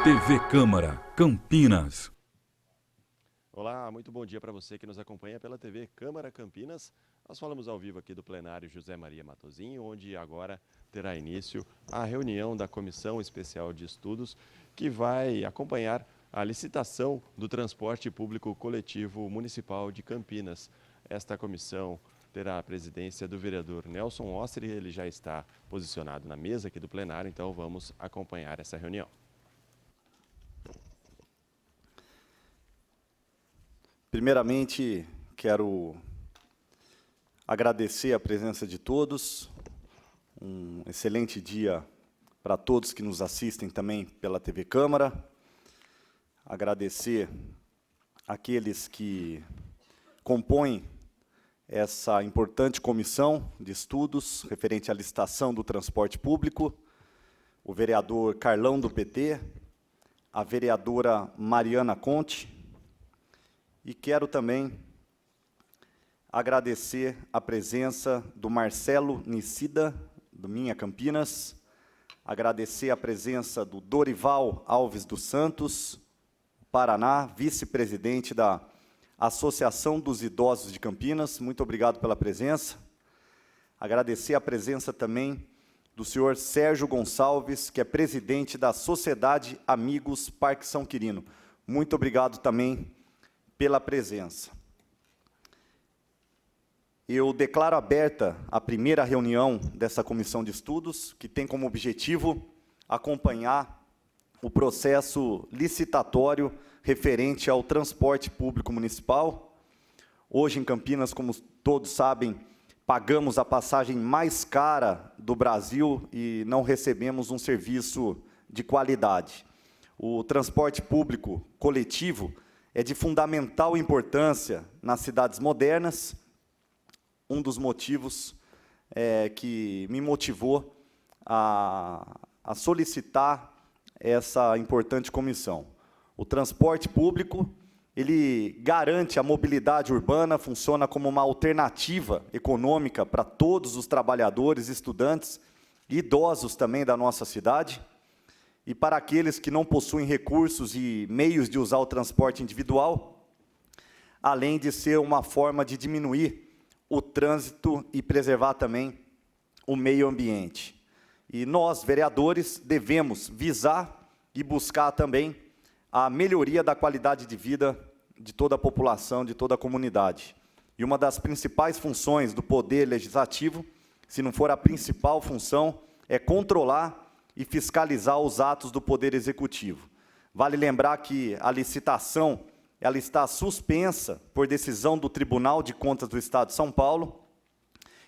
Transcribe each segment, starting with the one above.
TV Câmara, Campinas. Olá, muito bom dia para você que nos acompanha pela TV Câmara Campinas. Nós falamos ao vivo aqui do plenário José Maria Matosinho, onde agora terá início a reunião da Comissão Especial de Estudos, que vai acompanhar a licitação do transporte público coletivo municipal de Campinas. Esta comissão terá a presidência do vereador Nelson Ostri, ele já está posicionado na mesa aqui do plenário, então vamos acompanhar essa reunião. Primeiramente, quero agradecer a presença de todos, um excelente dia para todos que nos assistem também pela TV Câmara, agradecer aqueles que compõem essa importante comissão de estudos referente à licitação do transporte público, o vereador Carlão do PT, a vereadora Mariana Conte, e quero também agradecer a presença do Marcelo Nicida, do Minha Campinas, agradecer a presença do Dorival Alves dos Santos, Paraná, vice-presidente da Associação dos Idosos de Campinas, muito obrigado pela presença. Agradecer a presença também do senhor Sérgio Gonçalves, que é presidente da Sociedade Amigos Parque São Quirino. Muito obrigado também pela presença. Eu declaro aberta a primeira reunião dessa comissão de estudos, que tem como objetivo acompanhar o processo licitatório referente ao transporte público municipal. Hoje, em Campinas, como todos sabem, pagamos a passagem mais cara do Brasil e não recebemos um serviço de qualidade. O transporte público coletivo é de fundamental importância nas cidades modernas. Um dos motivos que me motivou a solicitar essa importante comissão. O transporte público, ele garante a mobilidade urbana, funciona como uma alternativa econômica para todos os trabalhadores, estudantes e idosos também da nossa cidade. E para aqueles que não possuem recursos e meios de usar o transporte individual, além de ser uma forma de diminuir o trânsito e preservar também o meio ambiente. E nós, vereadores, devemos visar e buscar também a melhoria da qualidade de vida de toda a população, de toda a comunidade. E uma das principais funções do Poder Legislativo, se não for a principal função, é controlar e fiscalizar os atos do Poder Executivo. Vale lembrar que a licitação ela está suspensa por decisão do Tribunal de Contas do Estado de São Paulo.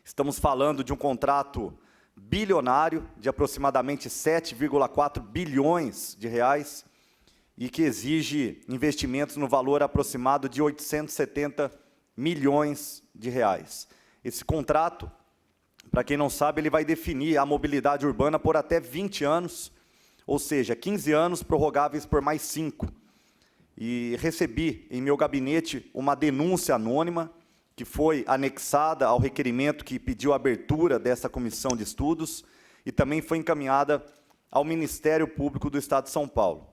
Estamos falando de um contrato bilionário de aproximadamente 7,4 bilhões de reais e que exige investimentos no valor aproximado de 870 milhões de reais. Esse contrato, para quem não sabe, ele vai definir a mobilidade urbana por até 20 anos, ou seja, 15 anos prorrogáveis por mais 5. E recebi em meu gabinete uma denúncia anônima, que foi anexada ao requerimento que pediu a abertura dessa comissão de estudos, e também foi encaminhada ao Ministério Público do Estado de São Paulo.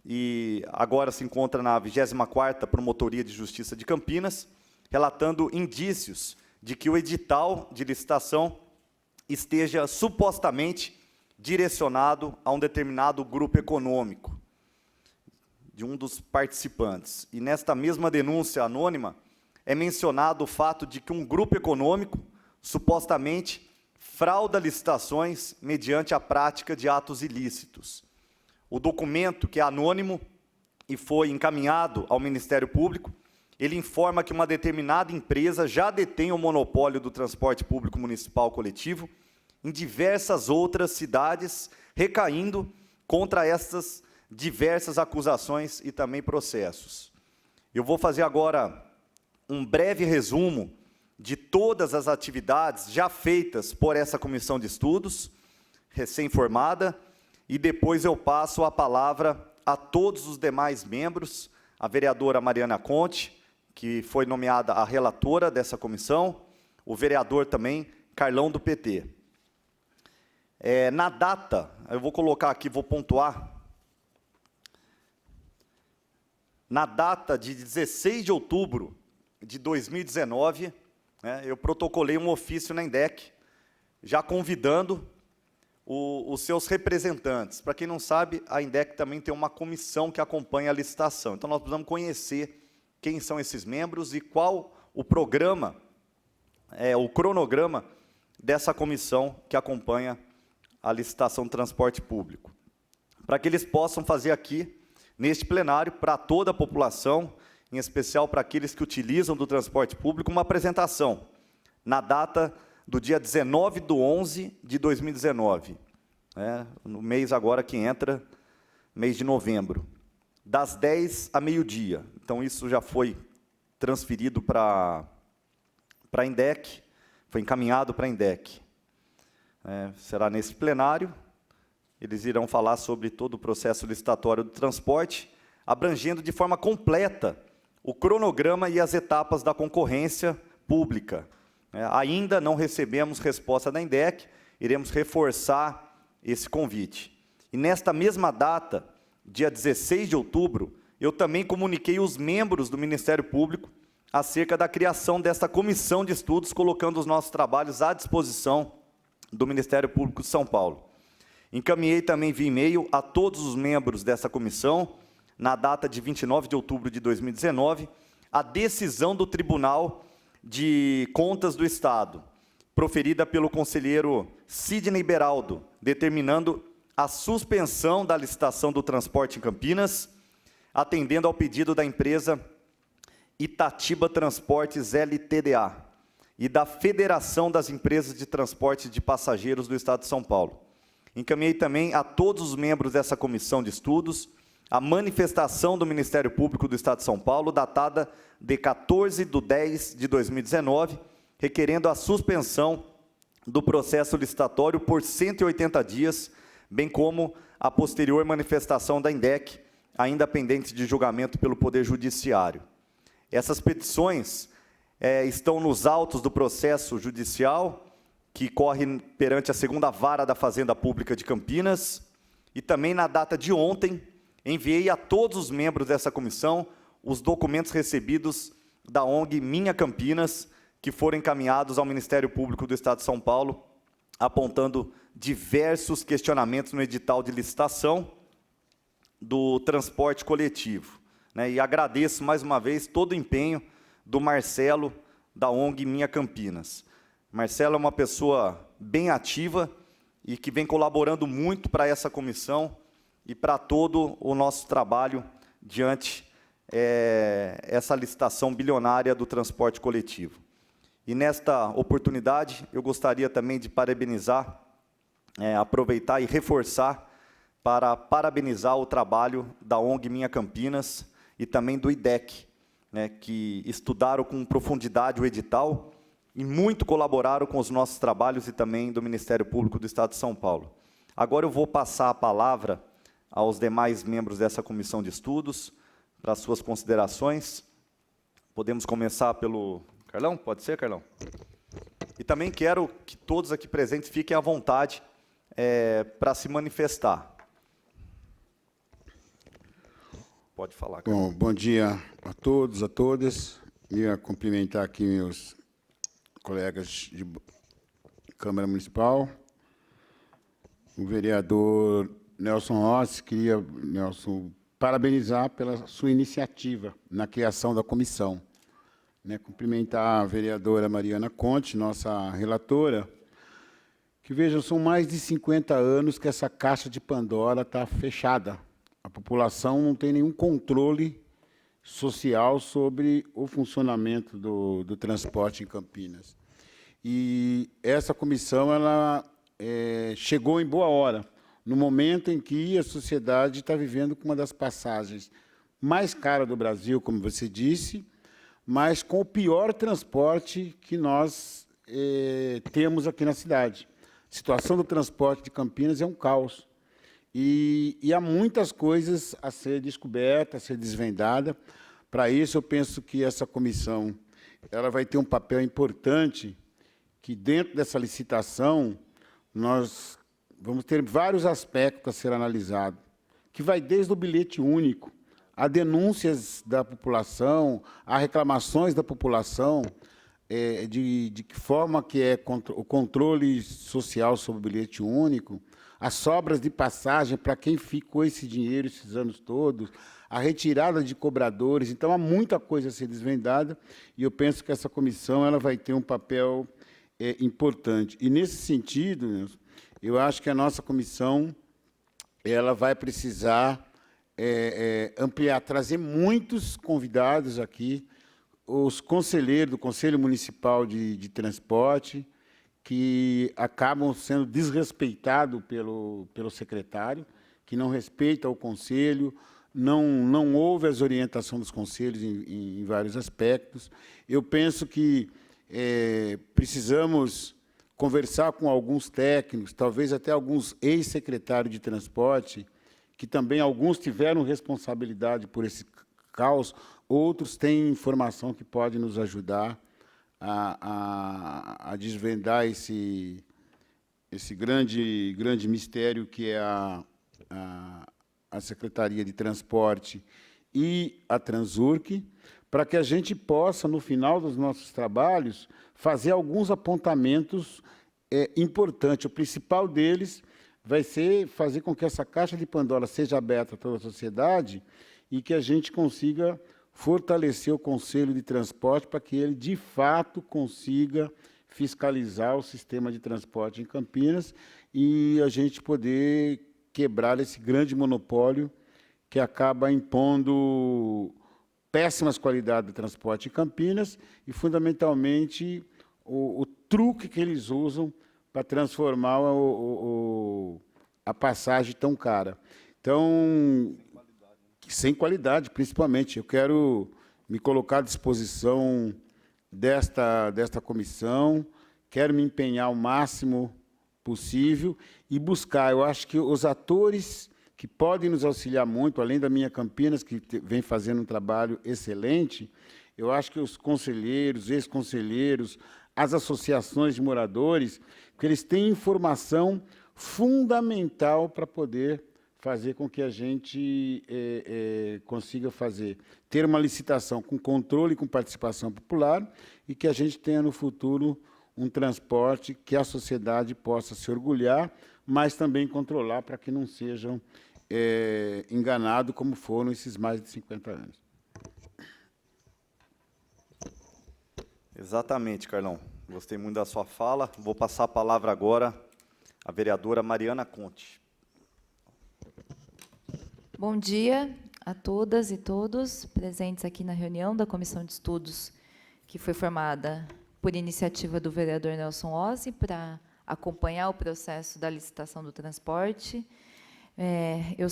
E agora se encontra na 24ª Promotoria de Justiça de Campinas, relatando indícios de que o edital de licitação esteja supostamente direcionado a um determinado grupo econômico, de um dos participantes. E nesta mesma denúncia anônima, é mencionado o fato de que um grupo econômico, supostamente, frauda licitações mediante a prática de atos ilícitos. O documento, que é anônimo e foi encaminhado ao Ministério Público, ele informa que uma determinada empresa já detém o monopólio do transporte público municipal coletivo em diversas outras cidades, recaindo contra essas diversas acusações e também processos. Eu vou fazer agora um breve resumo de todas as atividades já feitas por essa comissão de estudos, recém-formada, e depois eu passo a palavra a todos os demais membros, a vereadora Mariana Conte, que foi nomeada a relatora dessa comissão, o vereador também, Carlão do PT. Na data, eu vou colocar aqui, vou pontuar, na data de 16 de outubro de 2019, eu protocolei um ofício na INDEC, já convidando os seus representantes. Para quem não sabe, a INDEC também tem uma comissão que acompanha a licitação. Então, nós precisamos conhecer quem são esses membros e qual o programa, o cronograma dessa comissão que acompanha a licitação do transporte público. Para que eles possam fazer aqui, neste plenário, para toda a população, em especial para aqueles que utilizam do transporte público, uma apresentação, na data do dia 19/11 de 2019, no mês agora que entra, mês de novembro, das 10 a meio-dia. Então, isso já foi transferido para a INDEC, foi encaminhado para a INDEC. Será nesse plenário, eles irão falar sobre todo o processo licitatório do transporte, abrangendo de forma completa o cronograma e as etapas da concorrência pública. Ainda não recebemos resposta da INDEC, iremos reforçar esse convite. E nesta mesma data, dia 16 de outubro, eu também comuniquei os membros do Ministério Público acerca da criação desta comissão de estudos, colocando os nossos trabalhos à disposição do Ministério Público de São Paulo. Encaminhei também via e-mail a todos os membros dessa comissão, na data de 29 de outubro de 2019, a decisão do Tribunal de Contas do Estado, proferida pelo conselheiro Sidney Beraldo, determinando a suspensão da licitação do transporte em Campinas, atendendo ao pedido da empresa Itatiba Transportes LTDA e da Federação das Empresas de Transporte de Passageiros do Estado de São Paulo. Encaminhei também a todos os membros dessa comissão de estudos a manifestação do Ministério Público do Estado de São Paulo, datada de 14/10 de 2019, requerendo a suspensão do processo licitatório por 180 dias, bem como a posterior manifestação da INDEC, ainda pendente de julgamento pelo Poder Judiciário. Essas petições estão nos autos do processo judicial, que corre perante a 2ª Vara da Fazenda Pública de Campinas, e também na data de ontem, enviei a todos os membros dessa comissão os documentos recebidos da ONG Minha Campinas, que foram encaminhados ao Ministério Público do Estado de São Paulo, apontando diversos questionamentos no edital de licitação do transporte coletivo. E agradeço mais uma vez todo o empenho do Marcelo, da ONG Minha Campinas. Marcelo é uma pessoa bem ativa e que vem colaborando muito para essa comissão e para todo o nosso trabalho diante essa licitação bilionária do transporte coletivo. E nesta oportunidade, eu gostaria também de parabenizar, aproveitar e reforçar para parabenizar o trabalho da ONG Minha Campinas e também do IDEC, que estudaram com profundidade o edital e muito colaboraram com os nossos trabalhos e também do Ministério Público do Estado de São Paulo. Agora eu vou passar a palavra aos demais membros dessa comissão de estudos, para as suas considerações. Podemos começar pelo Carlão? Pode ser, Carlão? E também quero que todos aqui presentes fiquem à vontade para se manifestar. Pode falar, Carlão. Bom dia a todos, a todas. Queria cumprimentar aqui meus colegas de Câmara Municipal, o vereador Nelson Rossi. Queria, Nelson, parabenizar pela sua iniciativa na criação da comissão. Cumprimentar a vereadora Mariana Conte, nossa relatora, que, vejam, são mais de 50 anos que essa caixa de Pandora está fechada. A população não tem nenhum controle social sobre o funcionamento do transporte em Campinas. E essa comissão ela chegou em boa hora, no momento em que a sociedade está vivendo com uma das passagens mais caras do Brasil, como você disse, mas com o pior transporte que nós temos aqui na cidade. A situação do transporte de Campinas é um caos. E há muitas coisas a ser descoberta, a ser desvendada. Para isso, eu penso que essa comissão ela vai ter um papel importante, que dentro dessa licitação nós vamos ter vários aspectos a ser analisados, que vai desde o bilhete único há denúncias da população, há reclamações da população de que forma que é o controle social sobre o bilhete único, as sobras de passagem, para quem ficou esse dinheiro esses anos todos, a retirada de cobradores. Então, há muita coisa a ser desvendada, e eu penso que essa comissão ela vai ter um papel importante. E, nesse sentido, Nelson, eu acho que a nossa comissão ela vai precisar ampliar, trazer muitos convidados aqui, os conselheiros do Conselho Municipal de Transporte, que acabam sendo desrespeitados pelo secretário, que não respeita o conselho, não ouve as orientações dos conselhos em vários aspectos. Eu penso que precisamos conversar com alguns técnicos, talvez até alguns ex-secretários de transporte, que também alguns tiveram responsabilidade por esse caos, outros têm informação que pode nos ajudar a desvendar esse grande mistério que é a Secretaria de Transporte e a Transurc, para que a gente possa, no final dos nossos trabalhos, fazer alguns apontamentos importantes. O principal deles vai ser fazer com que essa caixa de Pandora seja aberta a toda a sociedade e que a gente consiga fortalecer o Conselho de Transporte para que ele, de fato, consiga fiscalizar o sistema de transporte em Campinas e a gente poder quebrar esse grande monopólio que acaba impondo péssimas qualidades de transporte em Campinas e, fundamentalmente, o truque que eles usam para transformar a passagem tão cara. Então, sem qualidade, principalmente. Eu quero me colocar à disposição desta comissão, quero me empenhar o máximo possível e buscar. Eu acho que os atores que podem nos auxiliar muito, além da minha Campinas, que vem fazendo um trabalho excelente, eu acho que os conselheiros, ex-conselheiros, as associações de moradores, que eles têm informação fundamental para poder fazer com que a gente consiga ter uma licitação com controle e com participação popular e que a gente tenha no futuro um transporte que a sociedade possa se orgulhar, mas também controlar para que não sejam enganados como foram esses mais de 50 anos. Exatamente, Carlão. Gostei muito da sua fala. Vou passar a palavra agora à vereadora Mariana Conte. Bom dia a todas e todos presentes aqui na reunião da Comissão de Estudos, que foi formada por iniciativa do vereador Nelson Ossi para acompanhar o processo da licitação do transporte. Eu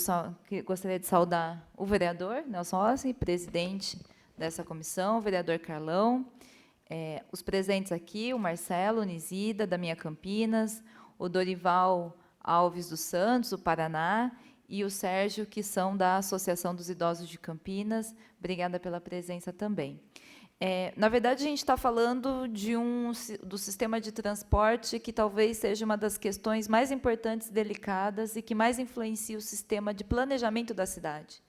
gostaria de saudar o vereador Nelson Ossi, presidente dessa comissão, o vereador Carlão, os presentes aqui, o Marcelo Nizida, da Minha Campinas, o Dorival Alves dos Santos, do Paraná, e o Sérgio, que são da Associação dos Idosos de Campinas. Obrigada pela presença também. Na verdade, a gente está falando do sistema de transporte, que talvez seja uma das questões mais importantes, delicadas, e que mais influencia o sistema de planejamento da cidade.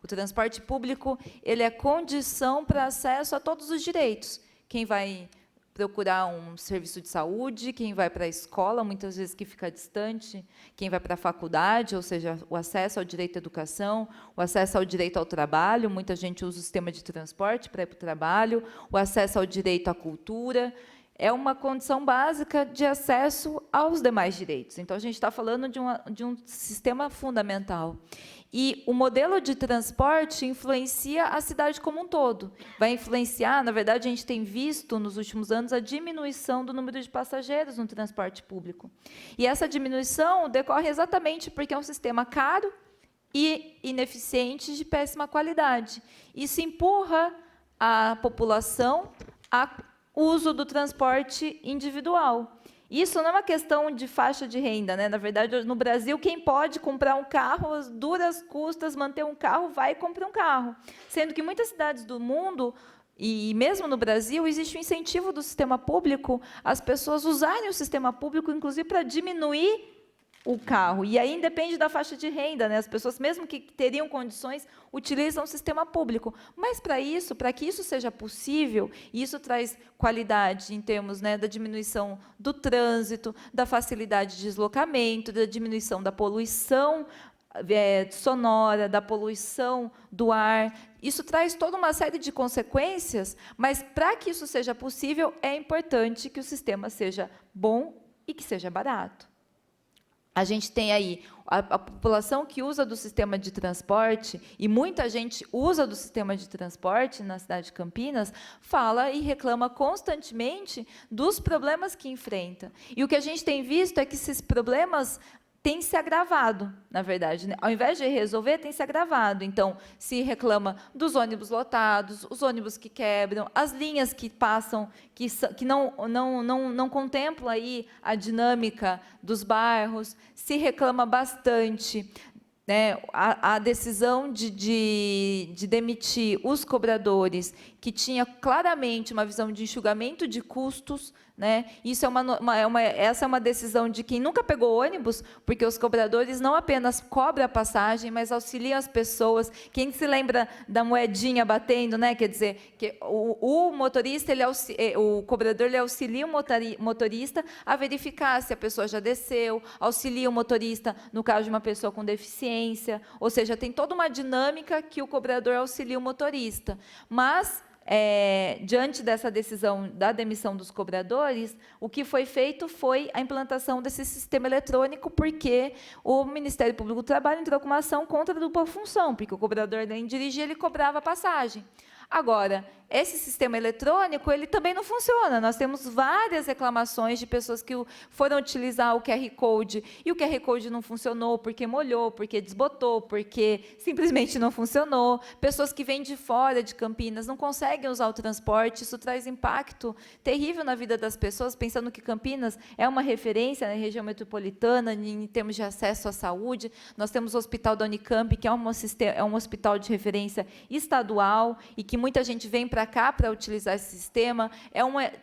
O transporte público ele é condição para acesso a todos os direitos. Quem vai procurar um serviço de saúde, quem vai para a escola, muitas vezes que fica distante, quem vai para a faculdade, ou seja, o acesso ao direito à educação, o acesso ao direito ao trabalho, muita gente usa o sistema de transporte para ir para o trabalho, o acesso ao direito à cultura, é uma condição básica de acesso aos demais direitos. Então, a gente está falando de um sistema fundamental. E o modelo de transporte influencia a cidade como um todo. Vai influenciar, na verdade, a gente tem visto, nos últimos anos, a diminuição do número de passageiros no transporte público. E essa diminuição decorre exatamente porque é um sistema caro e ineficiente de péssima qualidade. Isso empurra a população ao uso do transporte individual. Isso não é uma questão de faixa de renda, né? Na verdade, no Brasil, quem pode comprar um carro, às duras custas, manter um carro, vai e compra um carro. Sendo que em muitas cidades do mundo, e mesmo no Brasil, existe um incentivo do sistema público às pessoas usarem o sistema público, inclusive para diminuir o carro. E aí independe da faixa de renda, né? As pessoas, mesmo que teriam condições, utilizam o sistema público. Mas para isso, para que isso seja possível, e isso traz qualidade em termos, né, da diminuição do trânsito, da facilidade de deslocamento, da diminuição da poluição sonora, da poluição do ar. Isso traz toda uma série de consequências, mas para que isso seja possível, é importante que o sistema seja bom e que seja barato. A gente tem aí a população que usa do sistema de transporte, e muita gente usa do sistema de transporte na cidade de Campinas, fala e reclama constantemente dos problemas que enfrenta. E o que a gente tem visto é que esses problemas tem se agravado, na verdade, né? Ao invés de resolver, tem se agravado. Então, se reclama dos ônibus lotados, os ônibus que quebram, as linhas que passam, que não contemplam aí a dinâmica dos bairros, se reclama bastante, né, a decisão de demitir os cobradores, que tinha claramente uma visão de enxugamento de custos, né? Isso essa é uma decisão de quem nunca pegou ônibus, porque os cobradores não apenas cobram a passagem, mas auxiliam as pessoas. Quem se lembra da moedinha batendo, né? Quer dizer, que o motorista, o cobrador, ele auxilia o motorista a verificar se a pessoa já desceu, auxilia o motorista no caso de uma pessoa com deficiência, ou seja, tem toda uma dinâmica que o cobrador auxilia o motorista. Mas diante dessa decisão da demissão dos cobradores, o que foi feito foi a implantação desse sistema eletrônico, porque o Ministério Público do Trabalho entrou com uma ação contra a dupla função, porque o cobrador nem dirigia, ele cobrava a passagem. Agora, esse sistema eletrônico, ele também não funciona. Nós temos várias reclamações de pessoas que foram utilizar o QR Code, e o QR Code não funcionou porque molhou, porque desbotou, porque simplesmente não funcionou. Pessoas que vêm de fora de Campinas não conseguem usar o transporte, isso traz impacto terrível na vida das pessoas, pensando que Campinas é uma referência na região metropolitana em termos de acesso à saúde. Nós temos o Hospital da Unicamp, que é um hospital de referência estadual, e que muita gente vem para cá para utilizar esse sistema,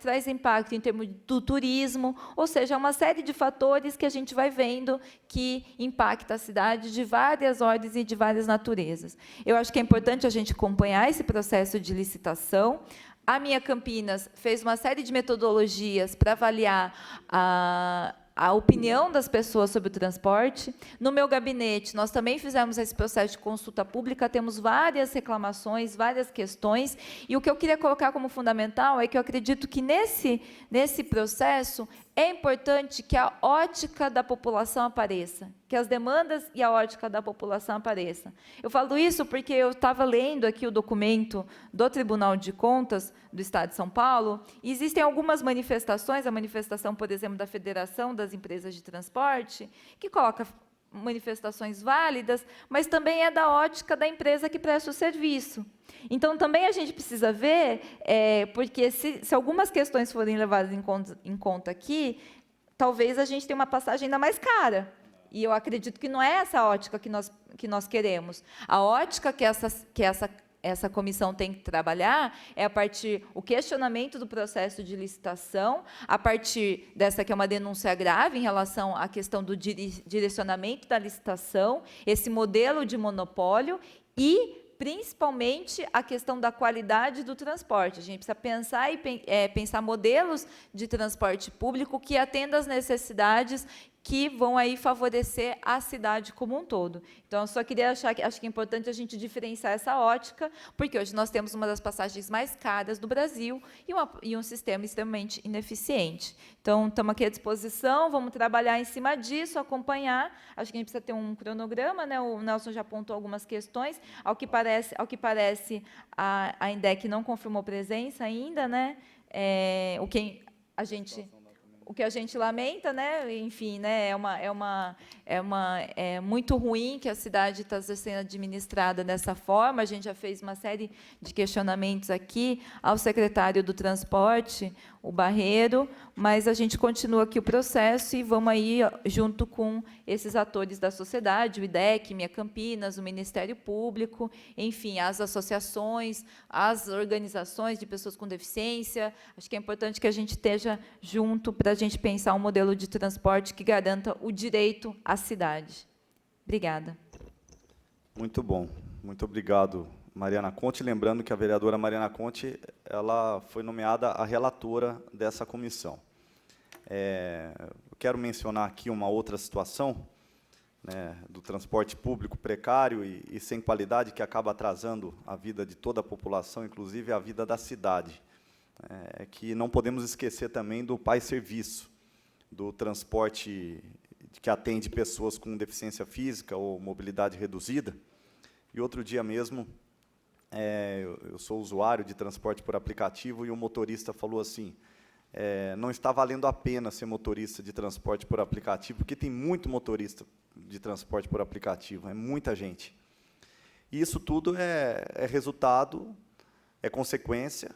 traz impacto em termos do turismo, ou seja, uma série de fatores que a gente vai vendo que impacta a cidade de várias ordens e de várias naturezas. Eu acho que é importante a gente acompanhar esse processo de licitação. A Minha Campinas fez uma série de metodologias para avaliar a opinião das pessoas sobre o transporte. No meu gabinete, nós também fizemos esse processo de consulta pública, temos várias reclamações, várias questões, e o que eu queria colocar como fundamental é que eu acredito que nesse processo é importante que a ótica da população apareça, que as demandas e a ótica da população apareçam. Eu falo isso porque eu estava lendo aqui o documento do Tribunal de Contas do Estado de São Paulo, e existem algumas manifestações, a manifestação, por exemplo, da Federação das Empresas de Transporte, que coloca manifestações válidas, mas também é da ótica da empresa que presta o serviço. Então, também a gente precisa ver, porque se algumas questões forem levadas em conta aqui, talvez a gente tenha uma passagem ainda mais cara. E eu acredito que não é essa ótica que nós queremos. A ótica que essa comissão tem que trabalhar é a partir do questionamento do processo de licitação, a partir dessa que é uma denúncia grave em relação à questão do direcionamento da licitação, esse modelo de monopólio e, principalmente, a questão da qualidade do transporte. A gente precisa pensar modelos de transporte público que atendam às necessidades que vão aí favorecer a cidade como um todo. Então, eu só queria acho que é importante a gente diferenciar essa ótica, porque hoje nós temos uma das passagens mais caras do Brasil e um sistema extremamente ineficiente. Então, estamos aqui à disposição, vamos trabalhar em cima disso, acompanhar. Acho que a gente precisa ter um cronograma, né? O Nelson já apontou algumas questões. Ao que parece, a INDEC não confirmou presença ainda, né? O que a gente lamenta, né? Enfim, né? É muito ruim que a cidade está sendo administrada dessa forma. A gente já fez uma série de questionamentos aqui ao secretário do Transporte, o Barreiro, mas a gente continua aqui o processo e vamos aí junto com esses atores da sociedade, o IDEC, Minha Campinas, o Ministério Público, enfim, as associações, as organizações de pessoas com deficiência. Acho que é importante que a gente esteja junto para a gente pensar um modelo de transporte que garanta o direito à cidade. Obrigada. Muito bom. Muito obrigado, Mariana Conte. Lembrando que a vereadora Mariana Conte, ela foi nomeada a relatora dessa comissão. Eu quero mencionar aqui uma outra situação, né, do transporte público precário e sem qualidade, que acaba atrasando a vida de toda a população, inclusive a vida da cidade. Que não podemos esquecer também do Pai Serviço, do transporte que atende pessoas com deficiência física ou mobilidade reduzida. E outro dia mesmo, eu sou usuário de transporte por aplicativo e o motorista falou assim, não está valendo a pena ser motorista de transporte por aplicativo, porque tem muito motorista de transporte por aplicativo, é muita gente. E isso tudo é resultado, é consequência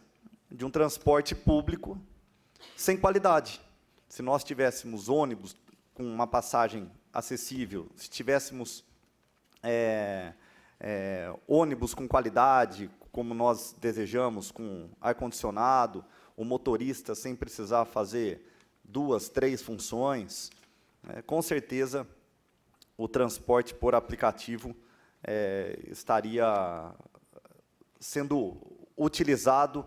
de um transporte público sem qualidade. Se nós tivéssemos ônibus com uma passagem acessível, se tivéssemos ônibus com qualidade, como nós desejamos, com ar-condicionado, o motorista sem precisar fazer 2, 3 funções, com certeza o transporte por aplicativo estaria sendo utilizado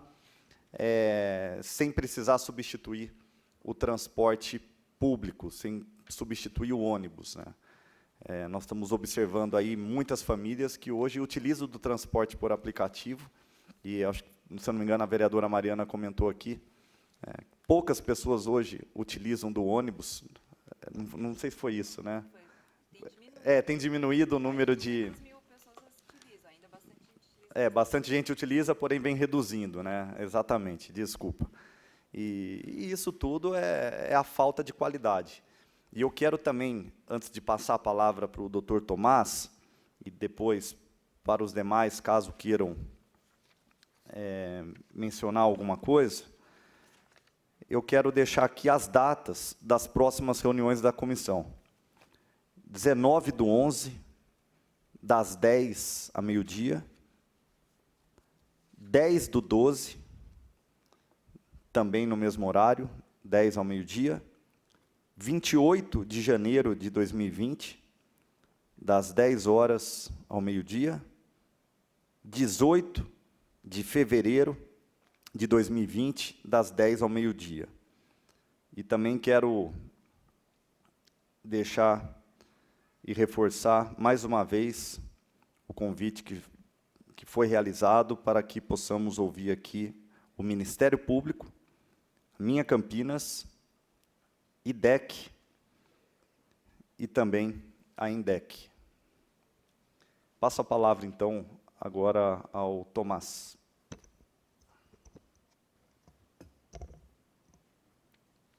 sem precisar substituir o transporte público, sem substituir o ônibus, né? Nós estamos observando aí muitas famílias que hoje utilizam do transporte por aplicativo, e, acho, se eu não me engano, a vereadora Mariana comentou aqui, poucas pessoas hoje utilizam do ônibus, não sei se foi isso, né? Tem diminuído o número de... bastante gente utiliza, porém vem reduzindo, né? Exatamente, desculpa. E isso tudo é a falta de qualidade. E eu quero também, antes de passar a palavra para o doutor Tomás, e depois para os demais, caso queiram mencionar alguma coisa, eu quero deixar aqui as datas das próximas reuniões da comissão. 19/11, das 10 a meio-dia, 10/12, também no mesmo horário, 10 ao meio-dia, 28 de janeiro de 2020, das 10 horas ao meio-dia, 18 de fevereiro de 2020, das 10 ao meio-dia. E também quero deixar e reforçar mais uma vez o convite que foi realizado para que possamos ouvir aqui o Ministério Público, Minha Campinas, IDEC e também a INDEC. Passo a palavra, então, agora ao Tomás.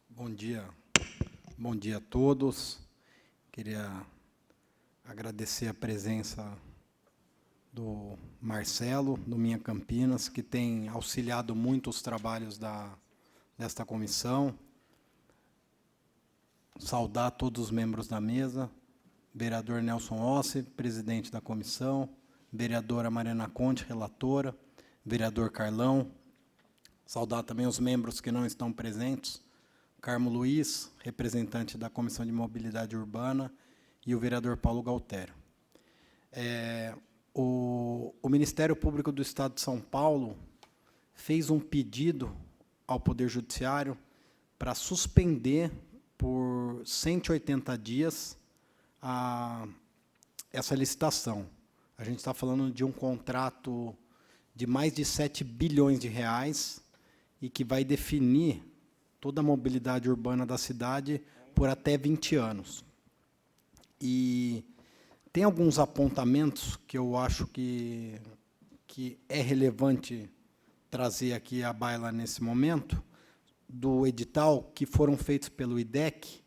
Bom dia a todos. Queria agradecer a presença do Marcelo, do Minha Campinas, que tem auxiliado muito os trabalhos desta comissão. Saudar todos os membros da mesa, vereador Nelson Ossi, presidente da comissão, vereadora Mariana Conte, relatora, vereador Carlão, saudar também os membros que não estão presentes, Carmo Luiz, representante da Comissão de Mobilidade Urbana, e o vereador Paulo Galtério. O Ministério Público do Estado de São Paulo fez um pedido ao Poder Judiciário para suspender por 180 dias essa licitação. A gente está falando de um contrato de mais de 7 bilhões de reais e que vai definir toda a mobilidade urbana da cidade por até 20 anos. E tem alguns apontamentos que eu acho que é relevante trazer aqui à baila nesse momento, do edital, que foram feitos pelo IDEC,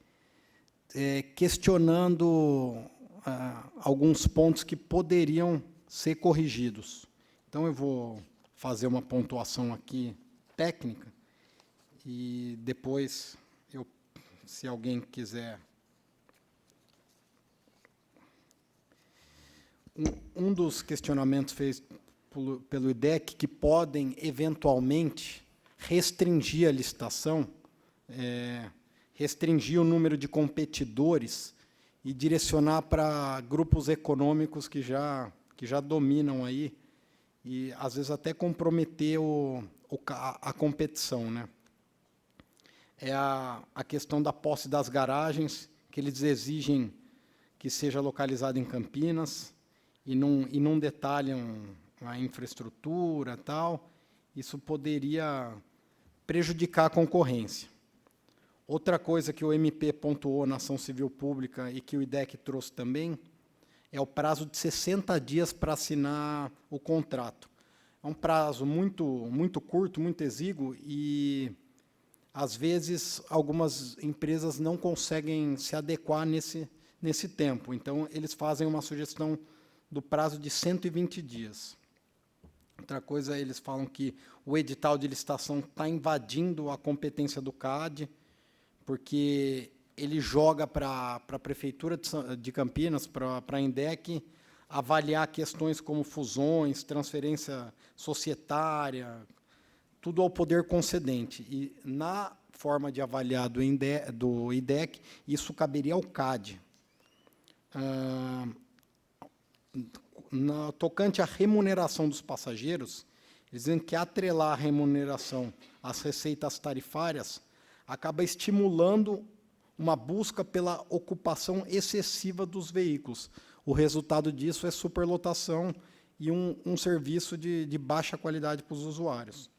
questionando alguns pontos que poderiam ser corrigidos. Então, eu vou fazer uma pontuação aqui técnica E depois, se alguém quiser... Um dos questionamentos feitos pelo IDEC que podem, eventualmente, restringir a licitação, restringir o número de competidores e direcionar para grupos econômicos que já dominam aí, e, às vezes, até comprometer a competição, né? É a questão da posse das garagens, que eles exigem que seja localizada em Campinas, e não detalham a infraestrutura, tal. Isso poderia prejudicar a concorrência. Outra coisa que o MP pontuou na ação civil pública e que o IDEC trouxe também é o prazo de 60 dias para assinar o contrato. É um prazo muito curto, muito exíguo, e, às vezes, algumas empresas não conseguem se adequar nesse tempo. Então, eles fazem uma sugestão do prazo de 120 dias. Outra coisa, eles falam que o edital de licitação está invadindo a competência do CAD, porque ele joga para a Prefeitura de Campinas, para a INDEC, avaliar questões como fusões, transferência societária, tudo ao poder concedente. E, na forma de avaliar do IDEC, isso caberia ao CAD. Tocante à remuneração dos passageiros, eles dizem que atrelar a remuneração às receitas tarifárias acaba estimulando uma busca pela ocupação excessiva dos veículos. O resultado disso é superlotação e um serviço de baixa qualidade para os usuários.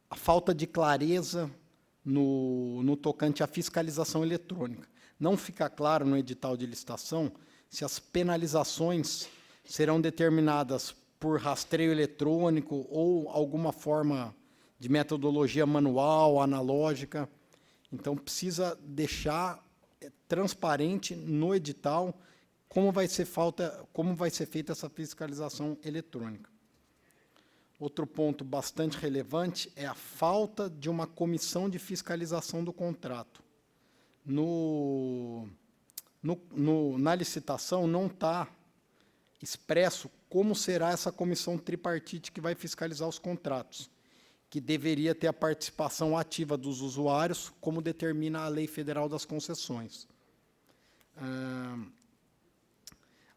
A falta de clareza no tocante à fiscalização eletrônica. Não fica claro no edital de licitação se as penalizações serão determinadas por rastreio eletrônico ou alguma forma de metodologia manual, analógica. Então, precisa deixar transparente no edital como vai ser feita essa fiscalização eletrônica. Outro ponto bastante relevante é a falta de uma comissão de fiscalização do contrato. Na licitação não está expresso como será essa comissão tripartite que vai fiscalizar os contratos, que deveria ter a participação ativa dos usuários, como determina a Lei Federal das Concessões.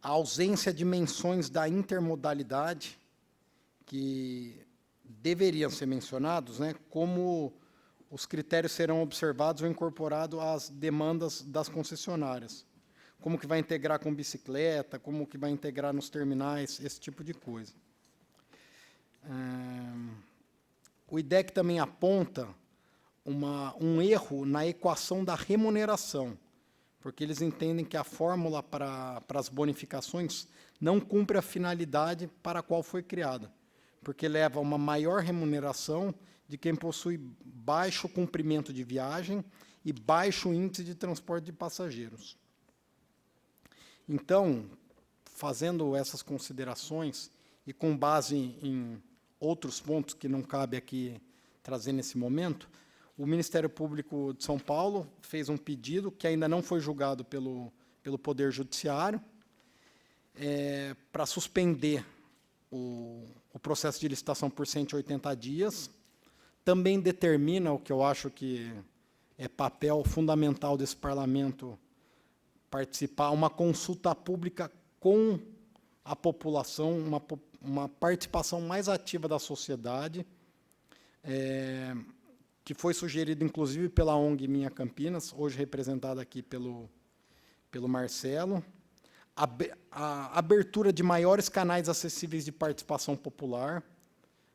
A ausência de menções da intermodalidade, que deveriam ser mencionados, né, como os critérios serão observados ou incorporados às demandas das concessionárias. Como que vai integrar com bicicleta, como que vai integrar nos terminais, esse tipo de coisa. O IDEC também aponta um erro na equação da remuneração, porque eles entendem que a fórmula para as bonificações não cumpre a finalidade para a qual foi criada, porque leva a uma maior remuneração de quem possui baixo comprimento de viagem e baixo índice de transporte de passageiros. Então, fazendo essas considerações e com base em outros pontos que não cabe aqui trazer nesse momento, o Ministério Público de São Paulo fez um pedido que ainda não foi julgado pelo Poder Judiciário, para suspender o processo de licitação por 180 dias. Também determina, o que eu acho que é papel fundamental desse parlamento, participar, uma consulta pública com a população, uma participação mais ativa da sociedade, que foi sugerido, inclusive, pela ONG Minha Campinas, hoje representada aqui pelo Marcelo, a abertura de maiores canais acessíveis de participação popular,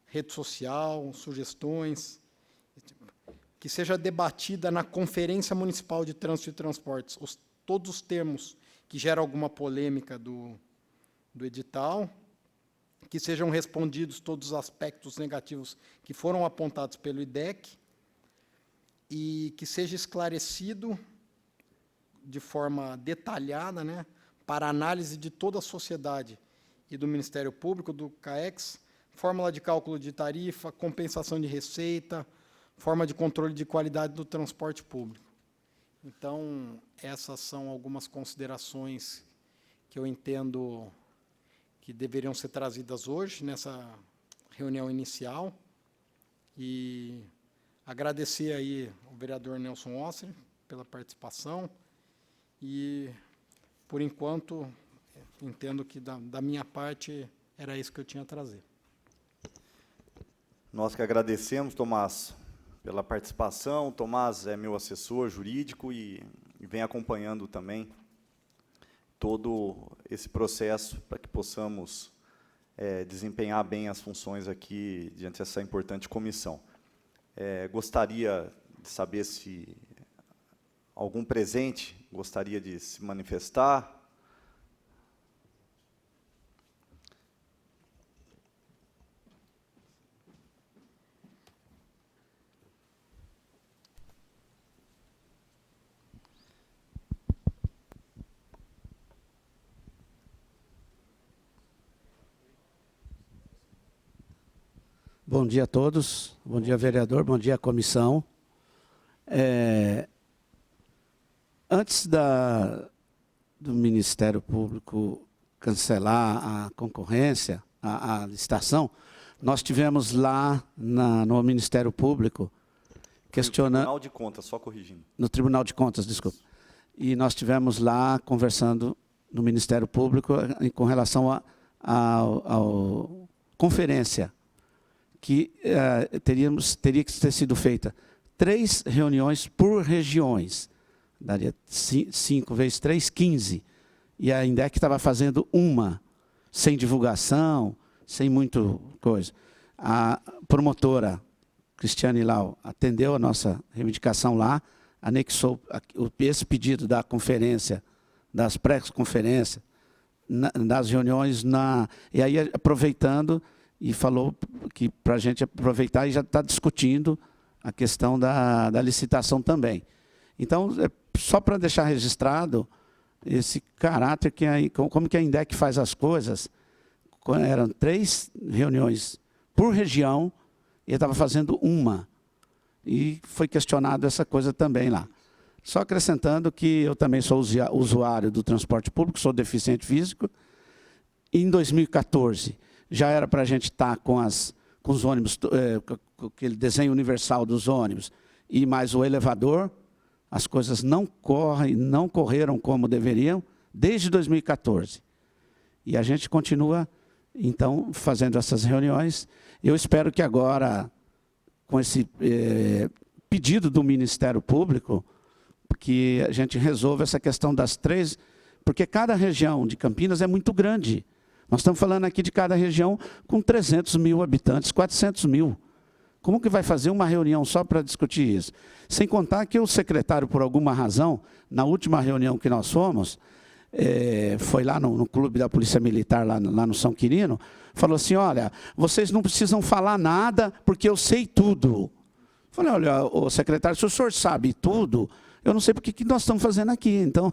rede social, sugestões, que seja debatida na Conferência Municipal de Trânsito e Transportes, todos os termos que geram alguma polêmica do edital, que sejam respondidos todos os aspectos negativos que foram apontados pelo IDEC, e que seja esclarecido de forma detalhada, né, para análise de toda a sociedade e do Ministério Público, do CAEX, fórmula de cálculo de tarifa, compensação de receita, forma de controle de qualidade do transporte público. Então, essas são algumas considerações que eu entendo que deveriam ser trazidas hoje, nessa reunião inicial. E agradecer aí ao vereador Nelson Osser pela participação. E, por enquanto, entendo que, da minha parte, era isso que eu tinha a trazer. Nós que agradecemos, Tomás, pela participação. Tomás é meu assessor jurídico e vem acompanhando também todo esse processo para que possamos desempenhar bem as funções aqui diante dessa importante comissão. Gostaria de saber se algum presente gostaria de se manifestar. Bom dia a todos, bom dia vereador, bom dia comissão. Antes do Ministério Público cancelar a concorrência, a licitação, nós tivemos lá no Ministério Público questionando... No Tribunal de Contas, só corrigindo. No Tribunal de Contas, desculpa. E nós tivemos lá conversando no Ministério Público com relação à conferência, que teria que ter sido feita 3 reuniões por regiões. Daria 5 vezes 3, 15. E a INDEC estava fazendo uma, sem divulgação, sem muito coisa. A promotora, Cristiane Lau, atendeu a nossa reivindicação lá, anexou esse pedido da conferência, das pré-conferências, das reuniões, e aí aproveitando, e falou que para a gente aproveitar e já está discutindo a questão da licitação também. Então, só para deixar registrado esse caráter, como que a INDEC faz as coisas, eram 3 reuniões por região, e ele estava fazendo uma. E foi questionado essa coisa também lá. Só acrescentando que eu também sou usuário do transporte público, sou deficiente físico. Em 2014, já era para a gente estar com os ônibus, com aquele desenho universal dos ônibus, e mais o elevador. As coisas não correram como deveriam, desde 2014. E a gente continua, então, fazendo essas reuniões. Eu espero que agora, com esse pedido do Ministério Público, que a gente resolva essa questão das 3, porque cada região de Campinas é muito grande. Nós estamos falando aqui de cada região com 300 mil habitantes, 400 mil. Como que vai fazer uma reunião só para discutir isso? Sem contar que o secretário, por alguma razão, na última reunião que nós fomos, foi lá no clube da Polícia Militar, lá no São Quirino, falou assim, olha, vocês não precisam falar nada, porque eu sei tudo. Falei, olha, o secretário, se o senhor sabe tudo, eu não sei por que nós estamos fazendo aqui. Então,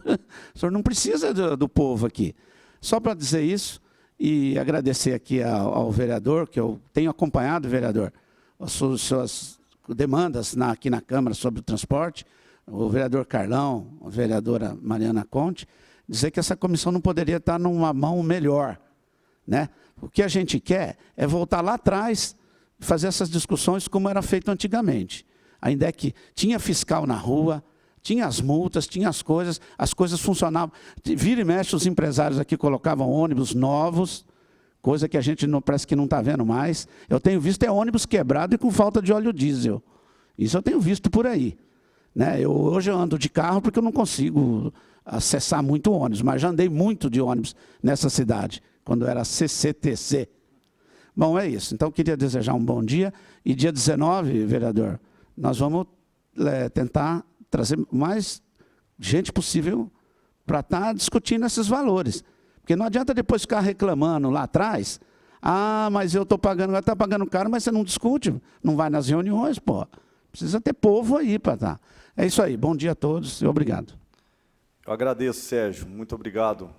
o senhor não precisa do povo aqui. Só para dizer isso, e agradecer aqui ao vereador, que eu tenho acompanhado, vereador, as suas demandas aqui na Câmara sobre o transporte, o vereador Carlão, a vereadora Mariana Conte, dizer que essa comissão não poderia estar numa mão melhor, né? O que a gente quer é voltar lá atrás, fazer essas discussões como era feito antigamente. Ainda é que tinha fiscal na rua, tinha as multas, tinha as coisas funcionavam. Vira e mexe, os empresários aqui colocavam ônibus novos, coisa que a gente parece que não está vendo mais. Eu tenho visto ônibus quebrado e com falta de óleo diesel. Isso eu tenho visto por aí. Né? Hoje eu ando de carro porque eu não consigo acessar muito ônibus, mas já andei muito de ônibus nessa cidade, quando era CCTC. Bom, é isso. Então, eu queria desejar um bom dia. E dia 19, vereador, nós vamos tentar trazer mais gente possível para estar discutindo esses valores. Porque não adianta depois ficar reclamando lá atrás, mas eu estou pagando, agora está pagando caro, mas você não discute, não vai nas reuniões, pô. Precisa ter povo aí para estar. É isso aí, bom dia a todos e obrigado. Eu agradeço, Sérgio, muito obrigado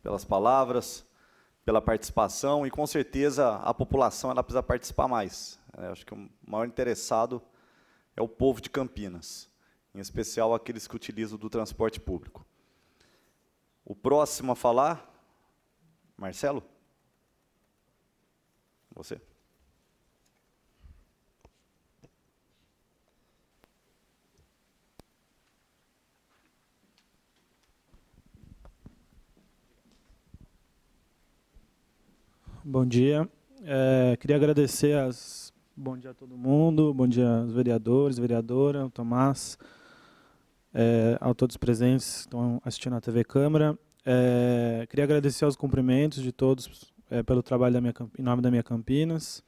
pelas palavras. pela participação, e com certeza a população ela precisa participar mais. Acho que o maior interessado é o povo de Campinas, em especial aqueles que utilizam do transporte público. O próximo a falar, Marcelo? Você. Bom dia. Queria agradecer bom dia a todo mundo, bom dia aos vereadores, vereadora, ao Tomás, a todos os presentes que estão assistindo à TV Câmara. Queria agradecer aos cumprimentos de todos pelo trabalho em nome da minha Campinas.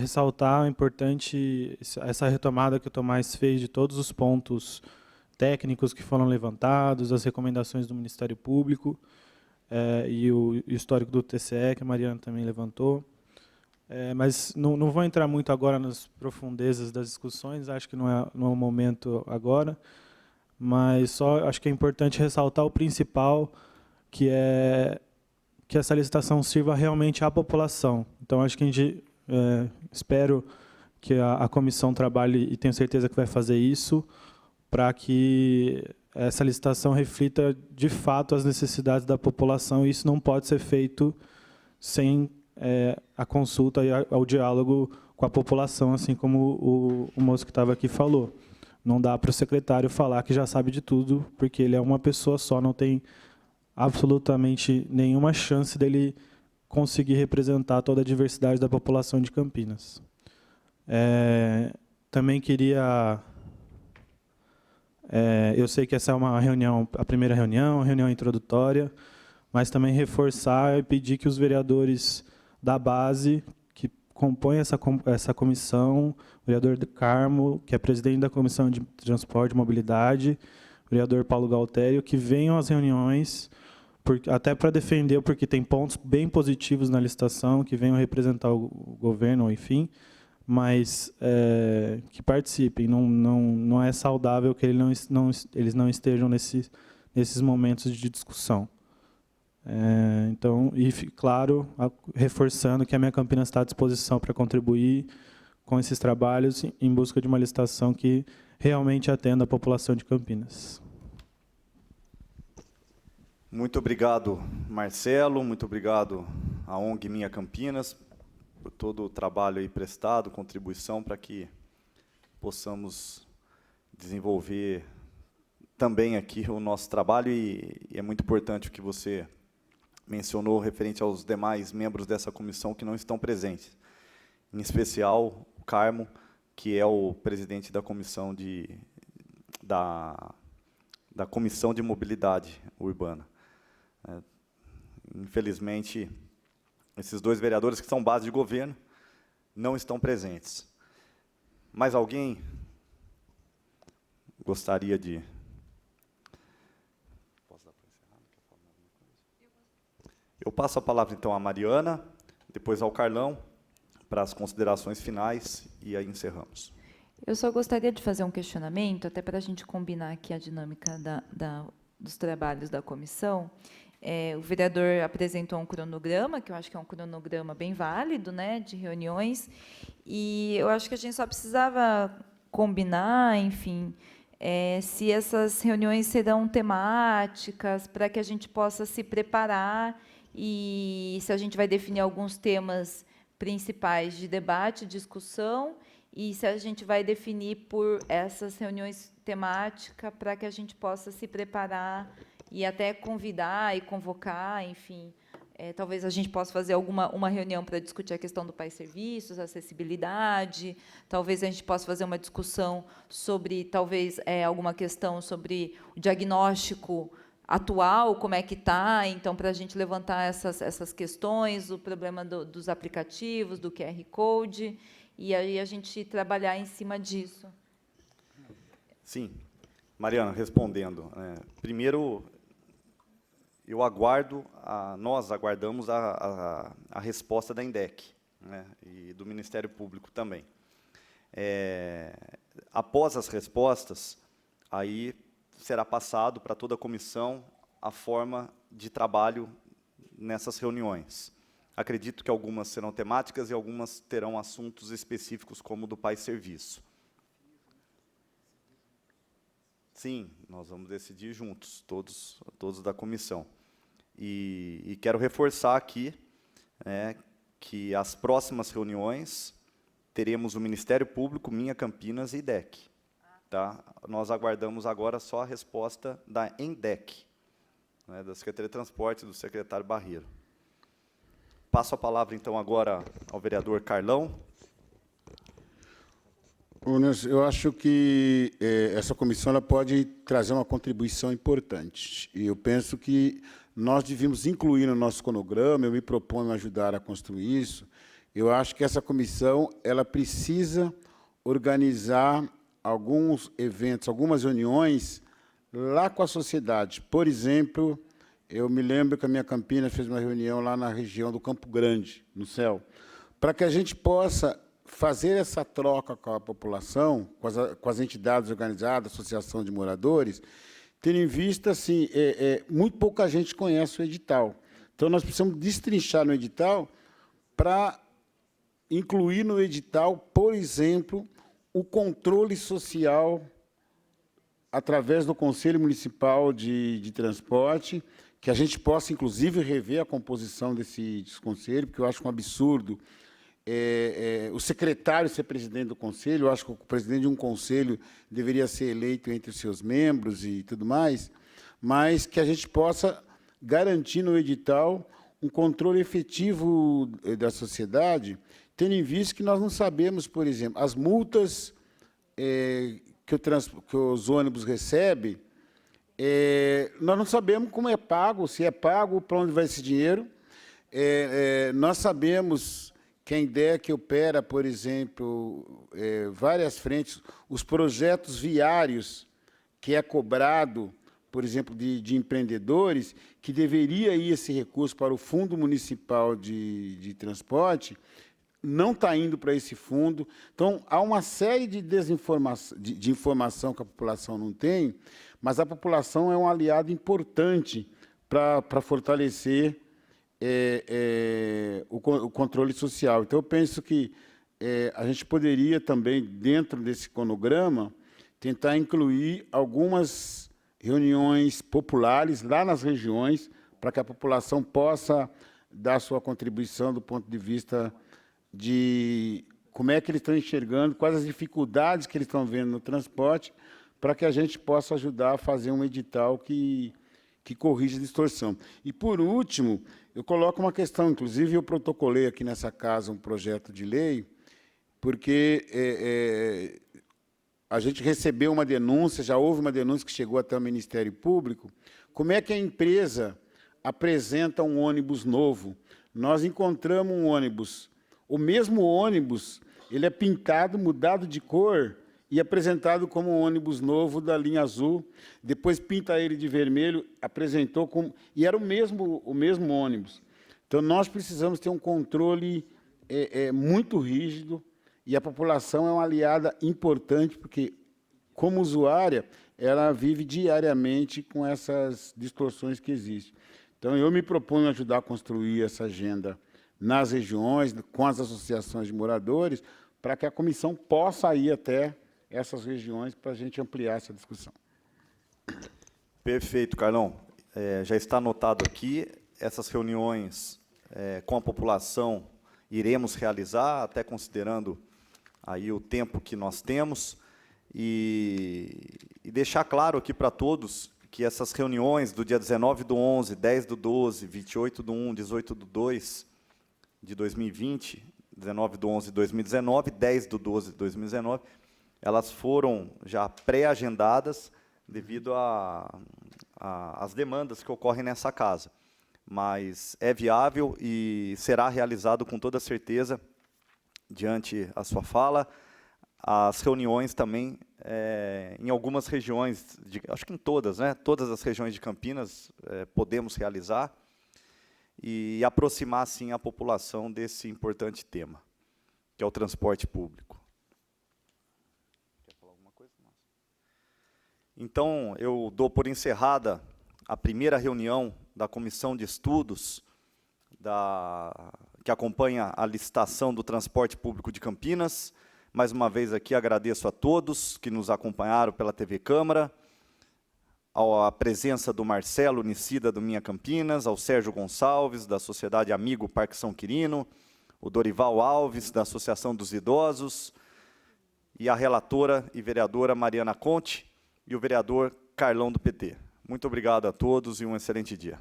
Ressaltar importante essa retomada que o Tomás fez de todos os pontos técnicos que foram levantados, as recomendações do Ministério Público, e o histórico do TCE, que a Mariana também levantou. Mas não vou entrar muito agora nas profundezas das discussões, acho que não é o momento agora, mas só acho que é importante ressaltar o principal, que é que essa licitação sirva realmente à população. Então, acho que a gente, espero que a comissão trabalhe, e tenho certeza que vai fazer isso, para que essa licitação reflita, de fato, as necessidades da população, e isso não pode ser feito sem a consulta e ao diálogo com a população, assim como o moço que estava aqui falou. Não dá para o secretário falar que já sabe de tudo, porque ele é uma pessoa só, não tem absolutamente nenhuma chance dele conseguir representar toda a diversidade da população de Campinas. Também queria... eu sei que essa é uma reunião, a primeira reunião introdutória, mas também reforçar e pedir que os vereadores da base, que compõem essa comissão, o vereador Carmo, que é presidente da Comissão de Transporte e Mobilidade, o vereador Paulo Galtério, que venham às reuniões, até para defender, porque tem pontos bem positivos na licitação, que venham representar o governo, enfim, mas que participem. Não é saudável que eles não estejam nesses momentos de discussão. Então, e claro, reforçando que a minha Campinas está à disposição para contribuir com esses trabalhos em busca de uma licitação que realmente atenda a população de Campinas. Muito obrigado, Marcelo, muito obrigado à ONG Minha Campinas, por todo o trabalho aí prestado, contribuição para que possamos desenvolver também aqui o nosso trabalho, e é muito importante o que você mencionou referente aos demais membros dessa comissão que não estão presentes, em especial o Carmo, que é o presidente da comissão da Comissão de Mobilidade Urbana. Infelizmente, esses dois vereadores, que são base de governo, não estão presentes. Mais alguém gostaria de... Eu passo a palavra, então, à Mariana, depois ao Carlão, para as considerações finais, e aí encerramos. Eu só gostaria de fazer um questionamento, até para a gente combinar aqui a dinâmica dos trabalhos da comissão. O vereador apresentou um cronograma, que eu acho que é um cronograma bem válido, né, de reuniões, e eu acho que a gente só precisava combinar, enfim, se essas reuniões serão temáticas, para que a gente possa se preparar, e se a gente vai definir alguns temas principais de debate, discussão, e se a gente vai definir por essas reuniões temáticas, para que a gente possa se preparar e até convidar e convocar, enfim. Talvez a gente possa fazer uma reunião para discutir a questão do Pais Serviços, acessibilidade, talvez a gente possa fazer uma discussão sobre, talvez, alguma questão sobre o diagnóstico atual, como é que está, então, para a gente levantar essas questões, o problema dos aplicativos, do QR Code, e aí a gente trabalhar em cima disso. Sim. Mariana, respondendo. Primeiro, nós aguardamos a resposta da INDEC, né, e do Ministério Público também. Após as respostas, aí será passado para toda a comissão a forma de trabalho nessas reuniões. Acredito que algumas serão temáticas e algumas terão assuntos específicos, como o do Pai Serviço. Sim, nós vamos decidir juntos, todos da comissão. E quero reforçar aqui, né, que as próximas reuniões teremos o Ministério Público, Minha Campinas e IDEC. Tá? Nós aguardamos agora só a resposta da ENDEC, né, da Secretaria de Transporte, do secretário Barreiro. Passo a palavra, então, agora ao vereador Carlão. Eu acho que essa comissão ela pode trazer uma contribuição importante. E eu penso que nós devíamos incluir no nosso cronograma, eu me proponho ajudar a construir isso. Eu acho que essa comissão ela precisa organizar alguns eventos, algumas reuniões lá com a sociedade. Por exemplo, eu me lembro que a Minha Campinas fez uma reunião lá na região do Campo Grande, no céu, para que a gente possa fazer essa troca com a população, com as entidades organizadas, associação de moradores, tendo em vista, assim, muito pouca gente conhece o edital. Então, nós precisamos destrinchar no edital para incluir no edital, por exemplo, o controle social através do Conselho Municipal de Transporte, que a gente possa, inclusive, rever a composição desse conselho, porque eu acho um absurdo o secretário ser presidente do conselho. Eu acho que o presidente de um conselho deveria ser eleito entre os seus membros e tudo mais, mas que a gente possa garantir no edital um controle efetivo da sociedade, tendo em vista que nós não sabemos, por exemplo, as multas que os ônibus recebem, nós não sabemos como é pago, se é pago, para onde vai esse dinheiro. Nós sabemos que a INDEC opera, por exemplo, várias frentes, os projetos viários que é cobrado, por exemplo, de empreendedores, que deveria ir esse recurso para o Fundo Municipal de Transporte, não está indo para esse fundo. Então, há uma série de informação que a população não tem, mas a população é um aliado importante para fortalecer o controle social. Então, eu penso que a gente poderia também, dentro desse cronograma, tentar incluir algumas reuniões populares lá nas regiões, para que a população possa dar sua contribuição do ponto de vista de como é que eles estão enxergando, quais as dificuldades que eles estão vendo no transporte, para que a gente possa ajudar a fazer um edital que corrija a distorção. E, por último, eu coloco uma questão, inclusive eu protocolei aqui nessa casa um projeto de lei, porque a gente recebeu uma denúncia, já houve uma denúncia que chegou até o Ministério Público, como é que a empresa apresenta um ônibus novo. Nós encontramos um ônibus, o mesmo ônibus, ele é pintado, mudado de cor e apresentado como um ônibus novo da linha azul, depois pinta ele de vermelho, apresentou como... E era o mesmo ônibus. Então, nós precisamos ter um controle muito rígido, e a população é uma aliada importante, porque, como usuária, ela vive diariamente com essas distorções que existem. Então, eu me proponho ajudar a construir essa agenda nas regiões, com as associações de moradores, para que a comissão possa ir até essas regiões para a gente ampliar essa discussão. Perfeito, Carlão. Já está anotado aqui, essas reuniões com a população iremos realizar, até considerando aí o tempo que nós temos, e deixar claro aqui para todos que essas reuniões do dia 19/11, 10/12, 28/1, 18/2 de 2020, 19/11 de 2019, 10/12 de 2019, elas foram já pré-agendadas devido às demandas que ocorrem nessa casa. Mas é viável e será realizado com toda certeza, diante a sua fala, as reuniões também em algumas regiões, acho que em todas, né? Todas as regiões de Campinas podemos realizar e aproximar, sim, a população desse importante tema, que é o transporte público. Quer falar alguma coisa? Então, eu dou por encerrada a primeira reunião da Comissão de Estudos que acompanha a licitação do transporte público de Campinas. Mais uma vez aqui agradeço a todos que nos acompanharam pela TV Câmara, a presença do Marcelo Unicida do Minha Campinas, ao Sérgio Gonçalves, da Sociedade Amigo Parque São Quirino, o Dorival Alves, da Associação dos Idosos, e a relatora e vereadora Mariana Conte, e o vereador Carlão do PT. Muito obrigado a todos e um excelente dia.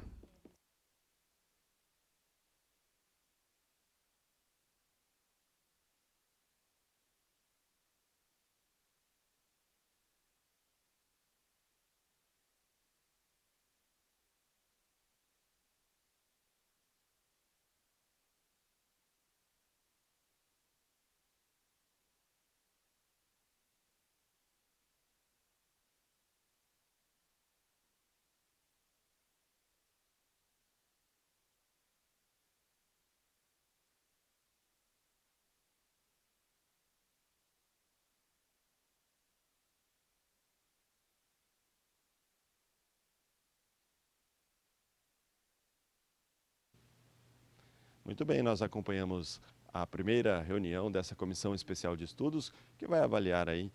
Muito bem, nós acompanhamos a primeira reunião dessa Comissão Especial de Estudos, que vai avaliar aí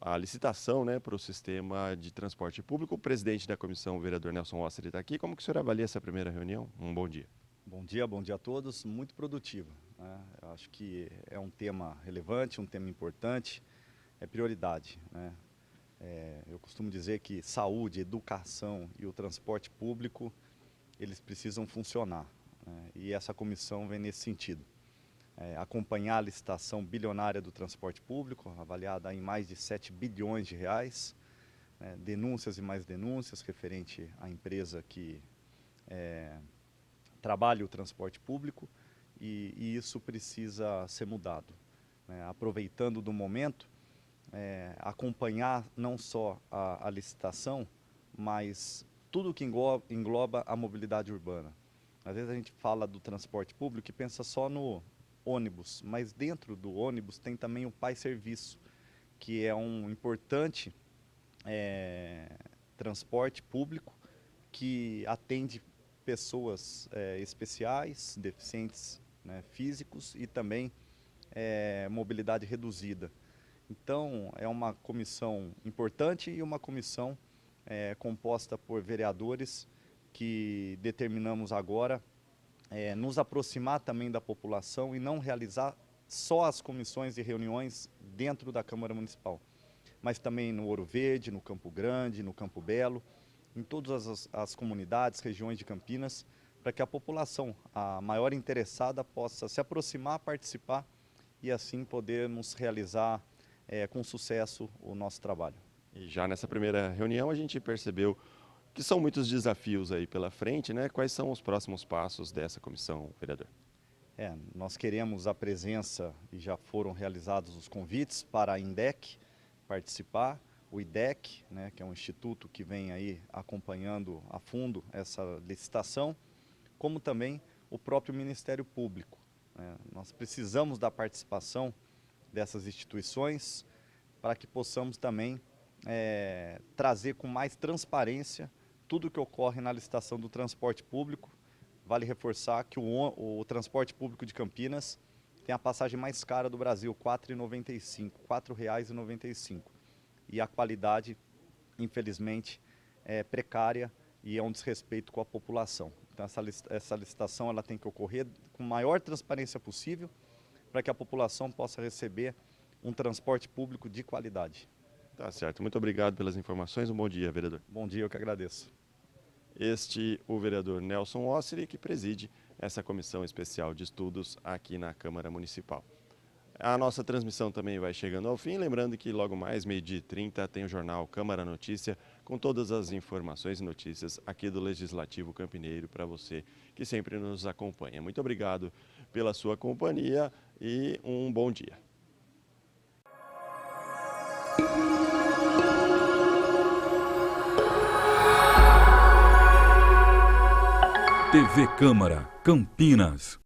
a licitação, né, para o sistema de transporte público. O presidente da comissão, o vereador Nelson Osser, está aqui. Como que o senhor avalia essa primeira reunião? Um bom dia. Bom dia a todos. Muito produtivo, né? Eu acho que é um tema relevante, um tema importante, é prioridade, né? Eu costumo dizer que saúde, educação e o transporte público, eles precisam funcionar, né? E essa comissão vem nesse sentido. Acompanhar a licitação bilionária do transporte público, avaliada em mais de 7 bilhões de reais, né? Denúncias e mais denúncias referente à empresa que trabalha o transporte público, e isso precisa ser mudado, né? Aproveitando do momento, acompanhar não só a licitação, mas tudo que engloba a mobilidade urbana. Às vezes a gente fala do transporte público e pensa só no ônibus, mas dentro do ônibus tem também o Pai Serviço, que é um importante transporte público que atende pessoas especiais, deficientes, né, físicos, e também mobilidade reduzida. Então, é uma comissão importante e uma comissão composta por vereadores que determinamos agora nos aproximar também da população e não realizar só as comissões e reuniões dentro da Câmara Municipal, mas também no Ouro Verde, no Campo Grande, no Campo Belo, em todas as comunidades, regiões de Campinas, para que a população, a maior interessada, possa se aproximar, participar e assim podermos realizar com sucesso o nosso trabalho. E já nessa primeira reunião a gente percebeu que são muitos desafios aí pela frente, né? Quais são os próximos passos dessa comissão, vereador? Nós queremos a presença, e já foram realizados os convites para a INDEC participar, o IDEC, né, que é um instituto que vem aí acompanhando a fundo essa licitação, como também o próprio Ministério Público, né? Nós precisamos da participação dessas instituições para que possamos também trazer com mais transparência tudo o que ocorre na licitação do transporte público. Vale reforçar que o transporte público de Campinas tem a passagem mais cara do Brasil, R$ 4,95, R$ 4,95. E a qualidade, infelizmente, é precária e é um desrespeito com a população. Então, essa licitação ela tem que ocorrer com a maior transparência possível para que a população possa receber um transporte público de qualidade. Tá certo. Muito obrigado pelas informações. Um bom dia, vereador. Bom dia, eu que agradeço. O vereador Nelson Osser, que preside essa comissão especial de estudos aqui na Câmara Municipal. A nossa transmissão também vai chegando ao fim, lembrando que logo mais, 12h30, tem o jornal Câmara Notícia, com todas as informações e notícias aqui do Legislativo Campineiro para você que sempre nos acompanha. Muito obrigado pela sua companhia e um bom dia. TV Câmara, Campinas.